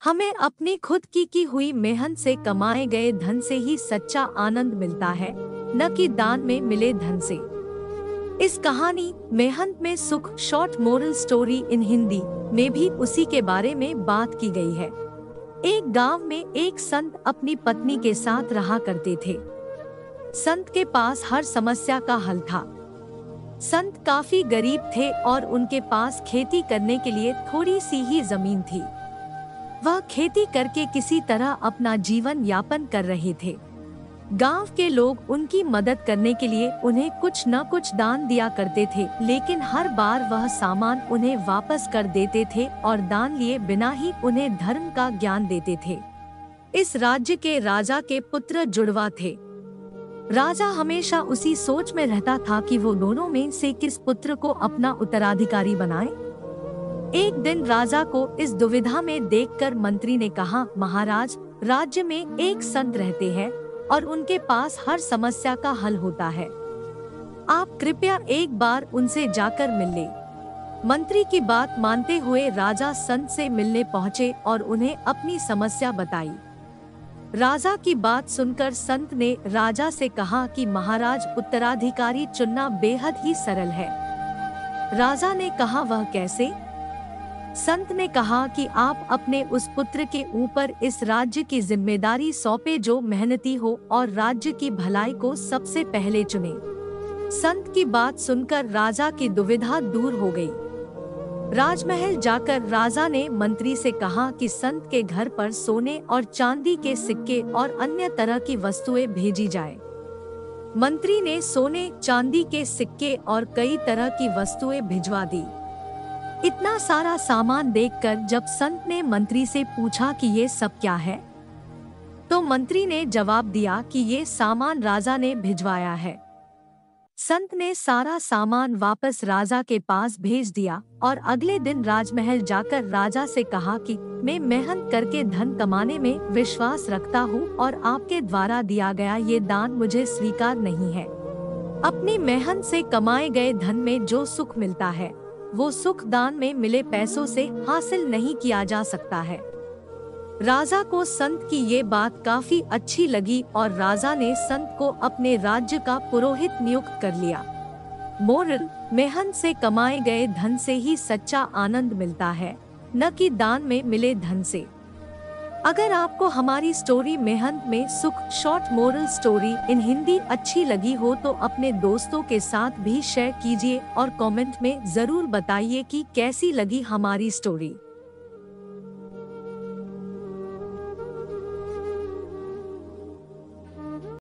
हमें अपनी खुद की हुई मेहनत से कमाए गए धन से ही सच्चा आनंद मिलता है, न कि दान में मिले धन से। इस कहानी मेहनत में सुख short moral story in Hindi में भी उसी के बारे में बात की गई है। एक गांव में एक संत अपनी पत्नी के साथ रहा करते थे। संत के पास हर समस्या का हल था। संत काफी गरीब थे और उनके पास खेती करने के लिए थोड़ी सी ही जमीन थी। वह खेती करके किसी तरह अपना जीवन यापन कर रहे थे। गांव के लोग उनकी मदद करने के लिए उन्हें कुछ न कुछ दान दिया करते थे, लेकिन हर बार वह सामान उन्हें वापस कर देते थे और दान लिए बिना ही उन्हें धर्म का ज्ञान देते थे। इस राज्य के राजा के पुत्र जुड़वा थे। राजा हमेशा उसी सोच में रहता था कि वो दोनों में से किस पुत्र को अपना उत्तराधिकारी बनाए। एक दिन राजा को इस दुविधा में देखकर मंत्री ने कहा, महाराज, राज्य में एक संत रहते हैं और उनके पास हर समस्या का हल होता है। आप कृपया एक बार उनसे जाकर मिल लें। मंत्री की बात मानते हुए राजा संत से मिलने पहुँचे और उन्हें अपनी समस्या बताई। राजा की बात सुनकर संत ने राजा से कहा कि महाराज, उत्तराधिकारी चुनना बेहद ही सरल है। राजा ने कहा, वह कैसे? संत ने कहा कि आप अपने उस पुत्र के ऊपर इस राज्य की जिम्मेदारी सौंपे जो मेहनती हो और राज्य की भलाई को सबसे पहले चुने। संत की बात सुनकर राजा की दुविधा दूर हो गई। राजमहल जाकर राजा ने मंत्री से कहा कि संत के घर पर सोने और चांदी के सिक्के और अन्य तरह की वस्तुएं भेजी जाए। मंत्री ने सोने चांदी के सिक्के और कई तरह की वस्तुएं भिजवा दी। इतना सारा सामान देखकर जब संत ने मंत्री से पूछा कि ये सब क्या है, तो मंत्री ने जवाब दिया कि ये सामान राजा ने भिजवाया है। संत ने सारा सामान वापस राजा के पास भेज दिया और अगले दिन राजमहल जाकर राजा से कहा कि मैं मेहनत करके धन कमाने में विश्वास रखता हूँ और आपके द्वारा दिया गया ये दान मुझे स्वीकार नहीं है। अपनी मेहनत से कमाए गए धन में जो सुख मिलता है, वो सुख दान में मिले पैसों से हासिल नहीं किया जा सकता है। राजा को संत की ये बात काफी अच्छी लगी और राजा ने संत को अपने राज्य का पुरोहित नियुक्त कर लिया। मोरल: मेहनत से कमाए गए धन से ही सच्चा आनंद मिलता है, न कि दान में मिले धन से। अगर आपको हमारी स्टोरी मेहनत में सुख short moral story in Hindi अच्छी लगी हो तो अपने दोस्तों के साथ भी शेयर कीजिए और कमेंट में जरूर बताइए कि कैसी लगी हमारी स्टोरी।